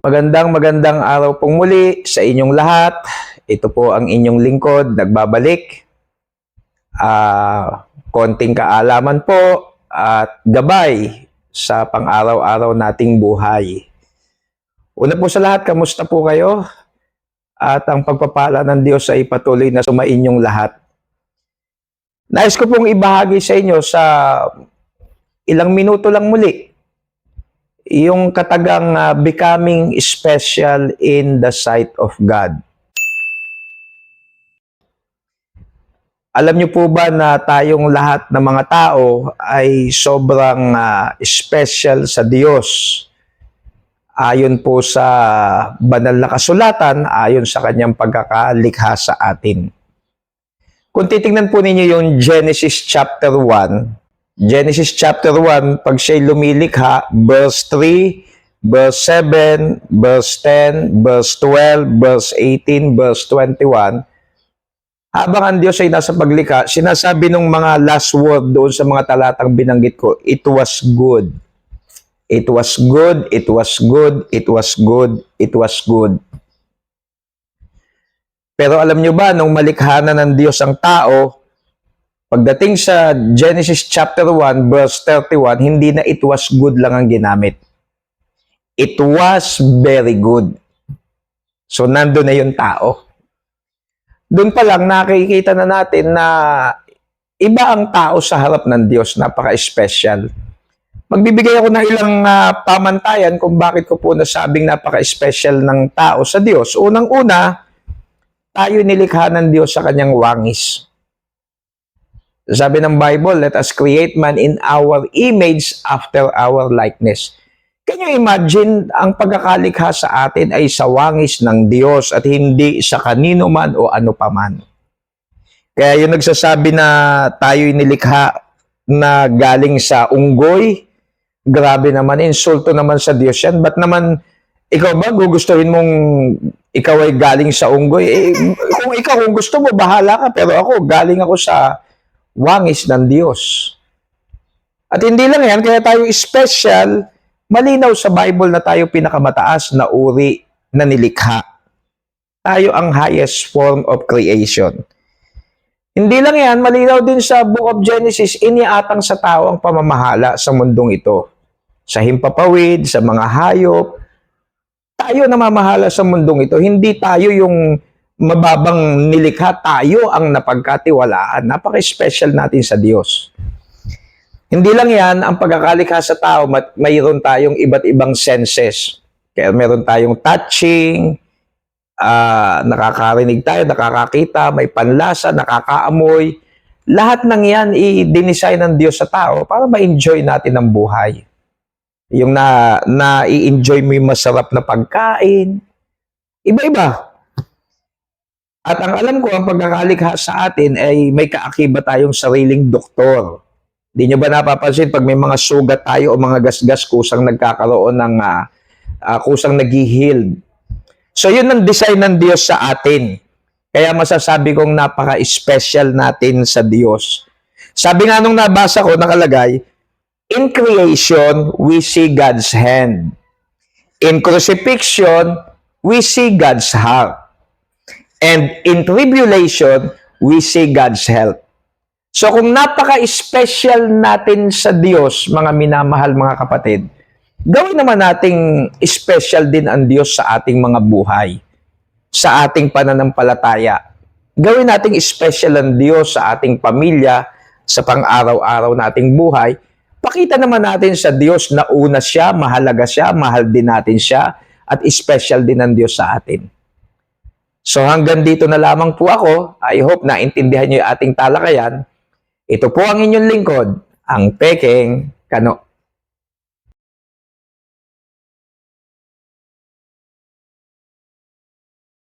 Magandang araw pong muli sa inyong lahat. Ito po ang inyong lingkod, nagbabalik. Konting kaalaman po at gabay sa pang-araw-araw nating buhay. Una po sa lahat, kamusta po kayo? At ang pagpapala ng Diyos ay patuloy na sumainyong lahat. Nais ko pong ibahagi sa inyo sa ilang minuto lang muli yung katagang becoming special in the sight of God. Alam niyo po ba na tayong lahat ng mga tao ay sobrang special sa Diyos? Ayon po sa banal na kasulatan, ayon sa kanyang pagkakalikha sa atin. Kung titingnan po ninyo yung Genesis chapter 1, Genesis chapter 1, pag siya'y lumilikha, verse 3, verse 7, verse 10, verse 12, verse 18, verse 21, habang ang Diyos ay nasa paglikha, sinasabi ng mga last word doon sa mga talatang binanggit ko, it was good. It was good, it was good, it was good, it was good. Pero alam nyo ba, nung malikha na ng Diyos ang tao, pagdating sa Genesis chapter 1, verse 31, hindi na it was good lang ang ginamit. It was very good. So, nandun na yung tao. Doon pa lang nakikita na natin na iba ang tao sa harap ng Diyos. Napaka-special. Magbibigay ako ng ilang pamantayan kung bakit ko po nasabing napaka-special ng tao sa Diyos. Unang-una, tayo nilikha ng Diyos sa kanyang wangis. Sabi ng Bible, let us create man in our image after our likeness. Can you imagine, ang pagkakalikha sa atin ay sa wangis ng Diyos at hindi sa kanino man o ano paman. Kaya yung nagsasabi na tayo'y nilikha na galing sa unggoy, grabe naman, insulto naman sa Diyos yan. Ba't naman, ikaw ba gugustuhin mong ikaw ay galing sa unggoy? Kung gusto mo, bahala ka. Pero ako, galing ako sa wangis ng Diyos. At hindi lang yan, kaya tayo special, malinaw sa Bible na tayo pinakamataas na uri na nilikha. Tayo ang highest form of creation. Hindi lang yan, malinaw din sa Book of Genesis, iniatang sa tao ang pamamahala sa mundong ito. Sa himpapawid, sa mga hayop, tayo namamahala sa mundong ito. Hindi tayo yung mababang nilikha, tayo ang napagkatiwalaan. Napaka-special natin sa Diyos. Hindi lang yan, ang pagkakalikha sa tao, mayroon tayong iba't ibang senses. Kaya meron tayong touching, nakakarinig tayo, nakakakita, may panlasa, nakakaamoy. Lahat ng yan, i-design ng Diyos sa tao para ma-enjoy natin ang buhay. Yung na-i-enjoy mo yung masarap na pagkain. Iba-iba. At ang alam ko, ang pagkakalikha sa atin ay may kaakibat tayong sariling doktor. Di nyo ba napapansin pag may mga sugat tayo o mga gasgas kusang nagkakaroon ng kusang nag-healed. So yun ang design ng Diyos sa atin. Kaya masasabi kong napaka-special natin sa Diyos. Sabi nga nung nabasa ko, nakalagay, in creation, we see God's hand. In crucifixion, we see God's heart. And in tribulation, we see God's help. So kung napaka-special natin sa Diyos, mga minamahal mga kapatid, gawin naman nating special din ang Diyos sa ating mga buhay, sa ating pananampalataya. Gawin nating special ang Diyos sa ating pamilya, sa pang-araw-araw nating buhay. Pakita naman natin sa Diyos na una siya, mahalaga siya, mahal din natin siya, at special din ang Diyos sa atin. So hanggang dito na lamang po ako. I hope na intindihan niyo yung ating talakayan. Ito po ang inyong lingkod, ang Peking Kano.